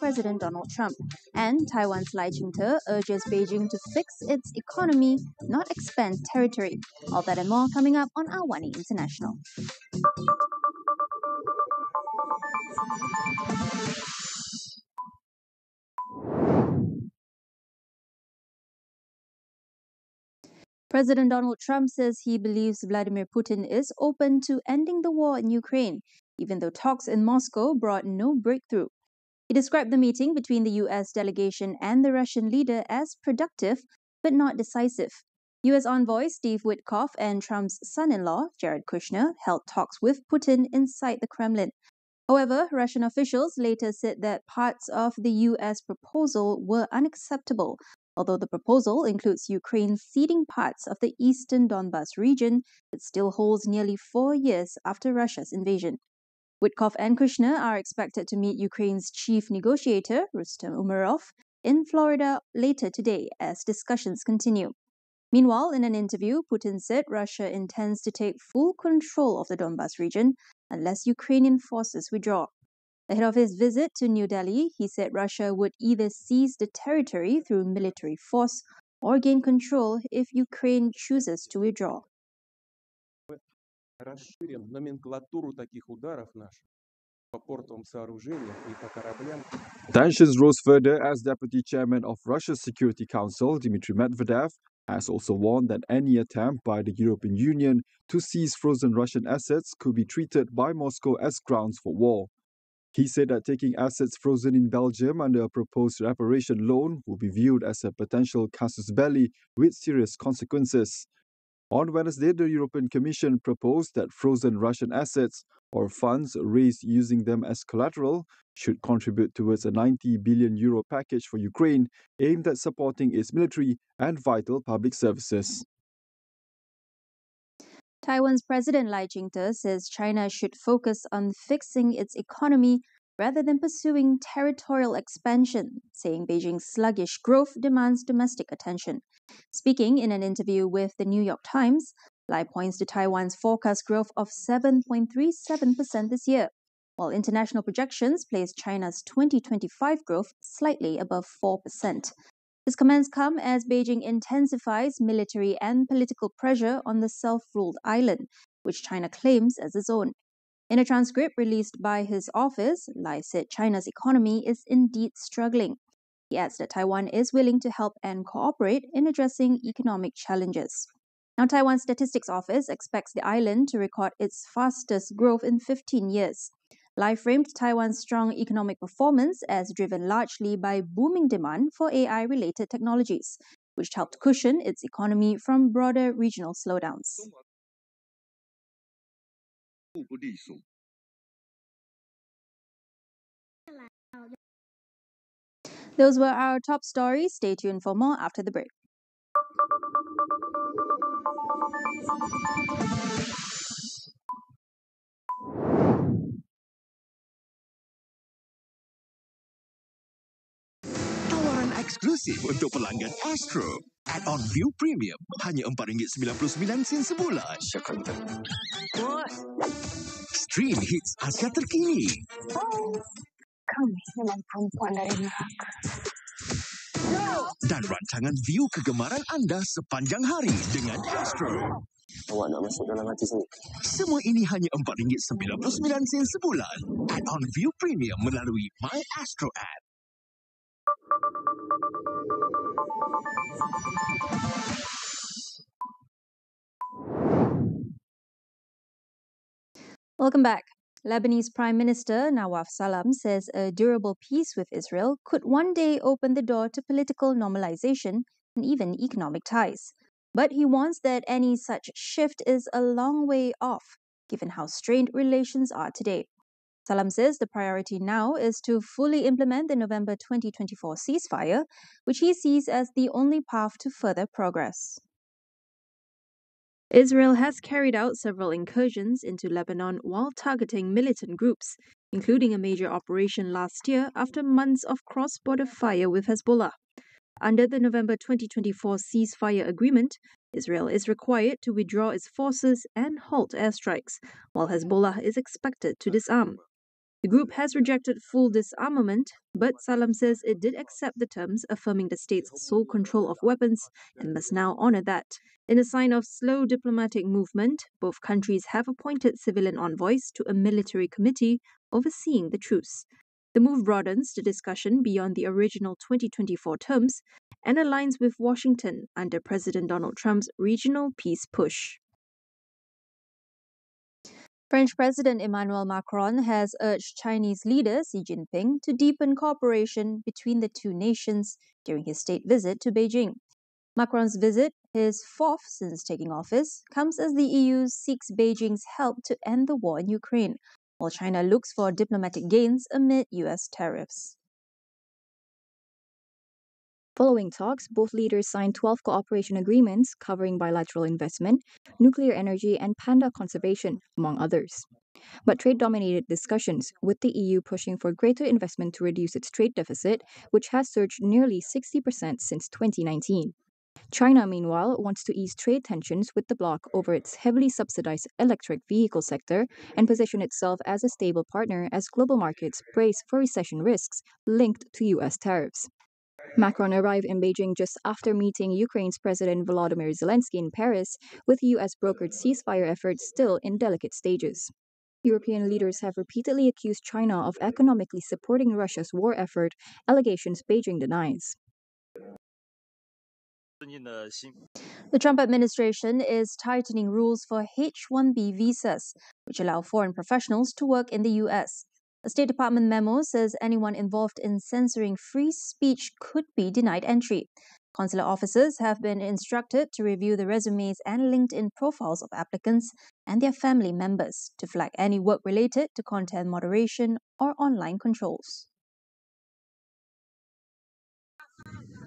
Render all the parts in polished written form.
President Donald Trump. And Taiwan's Lai Ching-te urges Beijing to fix its economy, not expand territory. All that and more coming up on AWANI International. President Donald Trump says he believes Vladimir Putin is open to ending the war in Ukraine, even though talks in Moscow brought no breakthrough. He described the meeting between the U.S. delegation and the Russian leader as productive, but not decisive. U.S. envoy Steve Witkoff and Trump's son-in-law, Jared Kushner, held talks with Putin inside the Kremlin. However, Russian officials later said that parts of the U.S. proposal were unacceptable, although the proposal includes Ukraine ceding parts of the eastern Donbas region that still holds nearly 4 years after Russia's invasion. Witkoff and Kushner are expected to meet Ukraine's chief negotiator, Rustem Umerov, in Florida later today as discussions continue. Meanwhile, in an interview, Putin said Russia intends to take full control of the Donbas region unless Ukrainian forces withdraw. Ahead of his visit to New Delhi, he said Russia would either seize the territory through military force or gain control if Ukraine chooses to withdraw. Расширим номенклатуру таких ударов наших по портовым сооружениям и по кораблям. Tensions rose further as Deputy Chairman of Russia's Security Council, Dmitry Medvedev, has also warned that any attempt by the European Union to seize frozen Russian assets could be treated by Moscow as grounds for war. He said that taking assets frozen in Belgium under a proposed reparation loan would be viewed as a potential casus belli with serious consequences. On Wednesday, the European Commission proposed that frozen Russian assets or funds raised using them as collateral should contribute towards a €90 billion package for Ukraine aimed at supporting its military and vital public services. Taiwan's President Lai Ching-te says China should focus on fixing its economy rather than pursuing territorial expansion, saying Beijing's sluggish growth demands domestic attention. Speaking in an interview with the New York Times, Lai points to Taiwan's forecast growth of 7.37% this year, while international projections place China's 2025 growth slightly above 4%. His comments come as Beijing intensifies military and political pressure on the self-ruled island, which China claims as its own. In a transcript released by his office, Lai said China's economy is indeed struggling. He adds that Taiwan is willing to help and cooperate in addressing economic challenges. Now, Taiwan's Statistics Office expects the island to record its fastest growth in 15 years. Lai framed Taiwan's strong economic performance as driven largely by booming demand for AI-related technologies, which helped cushion its economy from broader regional slowdowns. Those were our top stories. Stay tuned for more after the break. Tawaran eksklusif untuk pelanggan Astro. Add-on View Premium hanya RM4.99 sebulan. Stream hits Asia terkini. Kami memang perempuan dari neraka. Dan rancangan view kegemaran anda sepanjang hari dengan Astro. Awak nak masuk dalam hati sendiri. Semua ini hanya RM4.99 sebulan. Add-on View Premium melalui My Astro app. Welcome back. Lebanese Prime Minister Nawaf Salam says a durable peace with Israel could one day open the door to political normalization and even economic ties. But he warns that any such shift is a long way off, given how strained relations are today. Salam says the priority now is to fully implement the November 2024 ceasefire, which he sees as the only path to further progress. Israel has carried out several incursions into Lebanon while targeting militant groups, including a major operation last year after months of cross-border fire with Hezbollah. Under the November 2024 ceasefire agreement, Israel is required to withdraw its forces and halt airstrikes, while Hezbollah is expected to disarm. The group has rejected full disarmament, but Salam says it did accept the terms, affirming the state's sole control of weapons and must now honor that. In a sign of slow diplomatic movement, both countries have appointed civilian envoys to a military committee overseeing the truce. The move broadens the discussion beyond the original 2024 terms and aligns with Washington under President Donald Trump's regional peace push. French President Emmanuel Macron has urged Chinese leader Xi Jinping to deepen cooperation between the two nations during his state visit to Beijing. Macron's visit, his fourth since taking office, comes as the EU seeks Beijing's help to end the war in Ukraine, while China looks for diplomatic gains amid US tariffs. Following talks, both leaders signed 12 cooperation agreements covering bilateral investment, nuclear energy, and panda conservation, among others. But trade-dominated discussions, with the EU pushing for greater investment to reduce its trade deficit, which has surged nearly 60% since 2019. China, meanwhile, wants to ease trade tensions with the bloc over its heavily subsidized electric vehicle sector and position itself as a stable partner as global markets brace for recession risks linked to US tariffs. Macron arrived in Beijing just after meeting Ukraine's President Volodymyr Zelensky in Paris, with US-brokered ceasefire efforts still in delicate stages. European leaders have repeatedly accused China of economically supporting Russia's war effort, allegations Beijing denies. The Trump administration is tightening rules for H-1B visas, which allow foreign professionals to work in the U.S. A State Department memo says anyone involved in censoring free speech could be denied entry. Consular officers have been instructed to review the resumes and LinkedIn profiles of applicants and their family members to flag any work related to content moderation or online controls.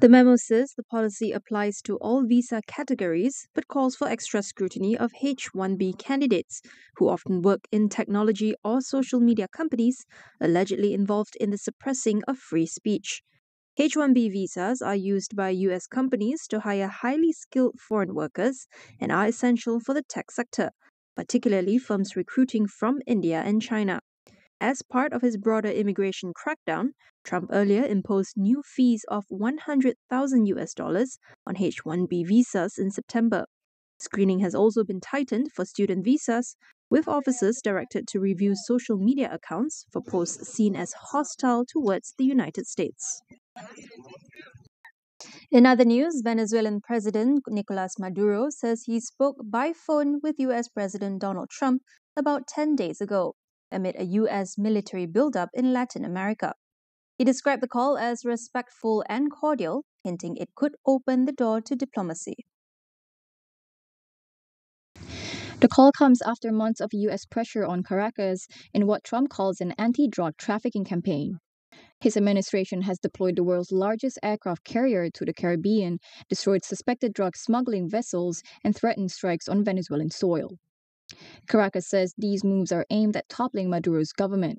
The memo says the policy applies to all visa categories but calls for extra scrutiny of H-1B candidates who often work in technology or social media companies allegedly involved in the suppressing of free speech. H-1B visas are used by U.S. companies to hire highly skilled foreign workers and are essential for the tech sector, particularly firms recruiting from India and China. As part of his broader immigration crackdown, Trump earlier imposed new fees of $100,000 on H-1B visas in September. Screening has also been tightened for student visas, with officers directed to review social media accounts for posts seen as hostile towards the United States. In other news, Venezuelan President Nicolas Maduro says he spoke by phone with U.S. President Donald Trump about 10 days ago, amid a U.S. military buildup in Latin America. He described the call as respectful and cordial, hinting it could open the door to diplomacy. The call comes after months of U.S. pressure on Caracas in what Trump calls an anti-drug trafficking campaign. His administration has deployed the world's largest aircraft carrier to the Caribbean, destroyed suspected drug smuggling vessels, and threatened strikes on Venezuelan soil. Caracas says these moves are aimed at toppling Maduro's government.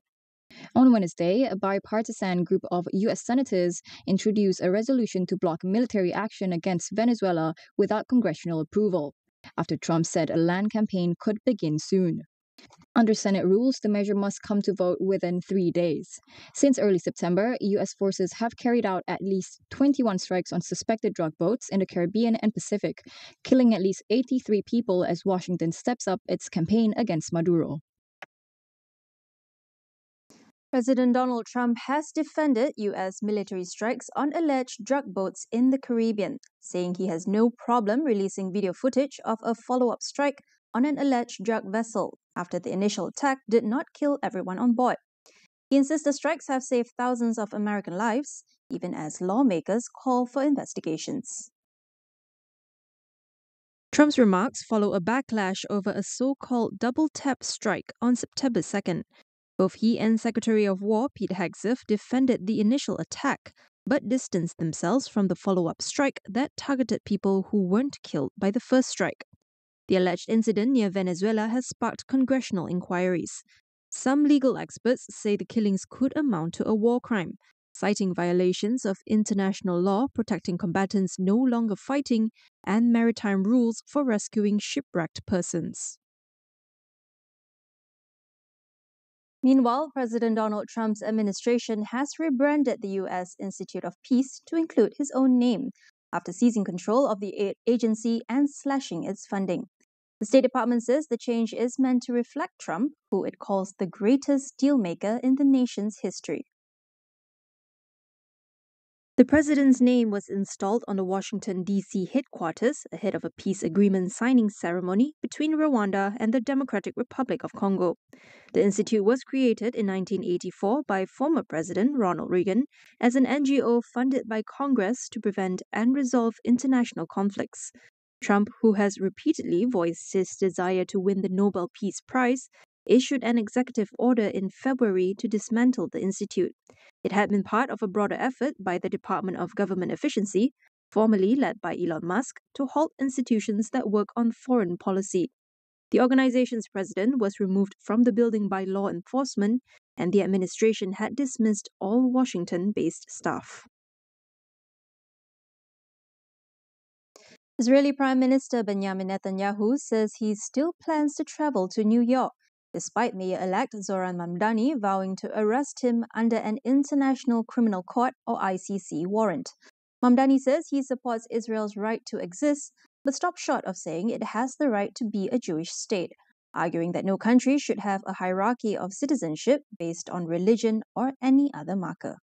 On Wednesday, a bipartisan group of U.S. senators introduced a resolution to block military action against Venezuela without congressional approval, after Trump said a land campaign could begin soon. Under Senate rules, the measure must come to vote within 3 days. Since early September, U.S. forces have carried out at least 21 strikes on suspected drug boats in the Caribbean and Pacific, killing at least 83 people as Washington steps up its campaign against Maduro. President Donald Trump has defended U.S. military strikes on alleged drug boats in the Caribbean, saying he has no problem releasing video footage of a follow-up strike on an alleged drug vessel after the initial attack did not kill everyone on board. He insists the strikes have saved thousands of American lives, even as lawmakers call for investigations. Trump's remarks follow a backlash over a so-called double-tap strike on September 2nd. Both he and Secretary of War Pete Hegseth defended the initial attack, but distanced themselves from the follow-up strike that targeted people who weren't killed by the first strike. The alleged incident near Venezuela has sparked congressional inquiries. Some legal experts say the killings could amount to a war crime, citing violations of international law protecting combatants no longer fighting and maritime rules for rescuing shipwrecked persons. Meanwhile, President Donald Trump's administration has rebranded the U.S. Institute of Peace to include his own name after seizing control of the agency and slashing its funding. The State Department says the change is meant to reflect Trump, who it calls the greatest dealmaker in the nation's history. The president's name was installed on the Washington, D.C. headquarters ahead of a peace agreement signing ceremony between Rwanda and the Democratic Republic of Congo. The institute was created in 1984 by former President Ronald Reagan as an NGO funded by Congress to prevent and resolve international conflicts. Trump, who has repeatedly voiced his desire to win the Nobel Peace Prize, issued an executive order in February to dismantle the institute. It had been part of a broader effort by the Department of Government Efficiency, formerly led by Elon Musk, to halt institutions that work on foreign policy. The organization's president was removed from the building by law enforcement, and the administration had dismissed all Washington-based staff. Israeli Prime Minister Benjamin Netanyahu says he still plans to travel to New York, despite Mayor-elect Zoran Mamdani vowing to arrest him under an International Criminal Court or ICC warrant. Mamdani says he supports Israel's right to exist, but stopped short of saying it has the right to be a Jewish state, arguing that no country should have a hierarchy of citizenship based on religion or any other marker.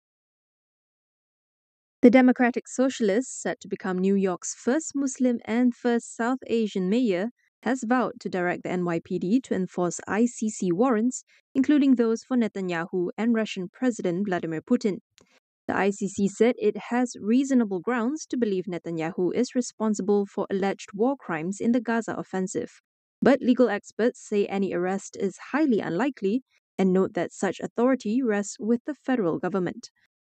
The Democratic Socialist, set to become New York's first Muslim and first South Asian mayor, has vowed to direct the NYPD to enforce ICC warrants, including those for Netanyahu and Russian President Vladimir Putin. The ICC said it has reasonable grounds to believe Netanyahu is responsible for alleged war crimes in the Gaza offensive. But legal experts say any arrest is highly unlikely and note that such authority rests with the federal government.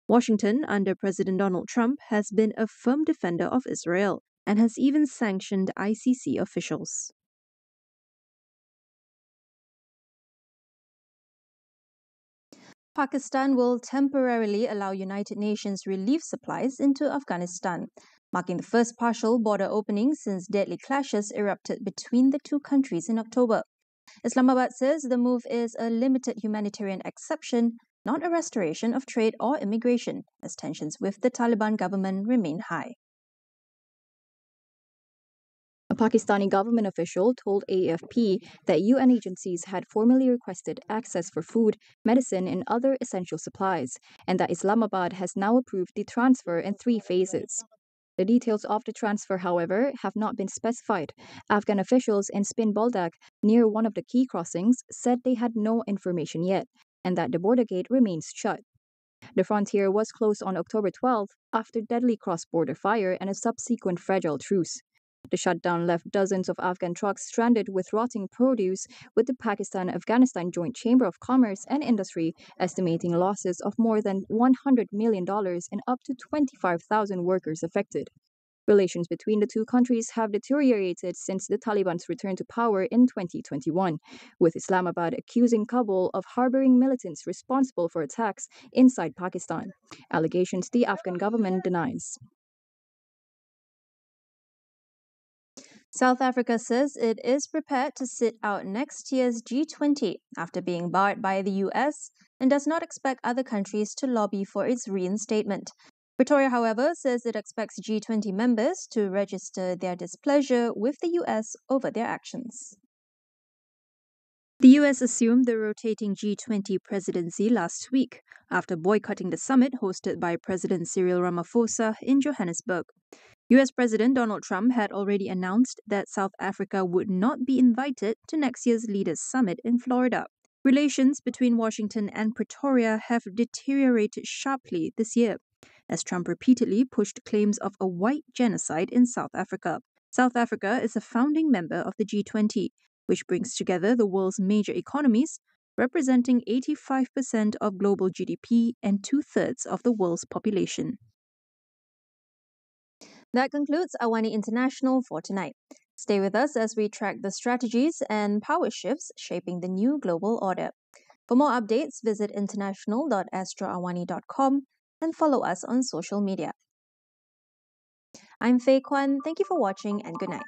Washington, under President Donald Trump, has been a firm defender of Israel and has even sanctioned ICC officials. Pakistan will temporarily allow United Nations relief supplies into Afghanistan, marking the first partial border opening since deadly clashes erupted between the two countries in October. Islamabad says the move is a limited humanitarian exception, not a restoration of trade or immigration, as tensions with the Taliban government remain high. A Pakistani government official told AFP that UN agencies had formally requested access for food, medicine, and other essential supplies, and that Islamabad has now approved the transfer in 3 phases. The details of the transfer, however, have not been specified. Afghan officials in Spin Boldak, near one of the key crossings, said they had no information yet, and that the border gate remains shut. The frontier was closed on October 12 after deadly cross-border fire and a subsequent fragile truce. The shutdown left dozens of Afghan trucks stranded with rotting produce, with the Pakistan-Afghanistan Joint Chamber of Commerce and Industry estimating losses of more than $100 million and up to 25,000 workers affected. Relations between the two countries have deteriorated since the Taliban's return to power in 2021, with Islamabad accusing Kabul of harboring militants responsible for attacks inside Pakistan, allegations the Afghan government denies. South Africa says it is prepared to sit out next year's G20 after being barred by the US and does not expect other countries to lobby for its reinstatement. Pretoria, however, says it expects G20 members to register their displeasure with the US over their actions. The US assumed the rotating G20 presidency last week after boycotting the summit hosted by President Cyril Ramaphosa in Johannesburg. US President Donald Trump had already announced that South Africa would not be invited to next year's Leaders Summit in Florida. Relations between Washington and Pretoria have deteriorated sharply this year, as Trump repeatedly pushed claims of a white genocide in South Africa. South Africa is a founding member of the G20, which brings together the world's major economies, representing 85% of global GDP and 2/3 of the world's population. That concludes AWANI International for tonight. Stay with us as we track the strategies and power shifts shaping the new global order. For more updates, visit international.astroawani.com and follow us on social media. I'm Faye Kwan. Thank you for watching and good night.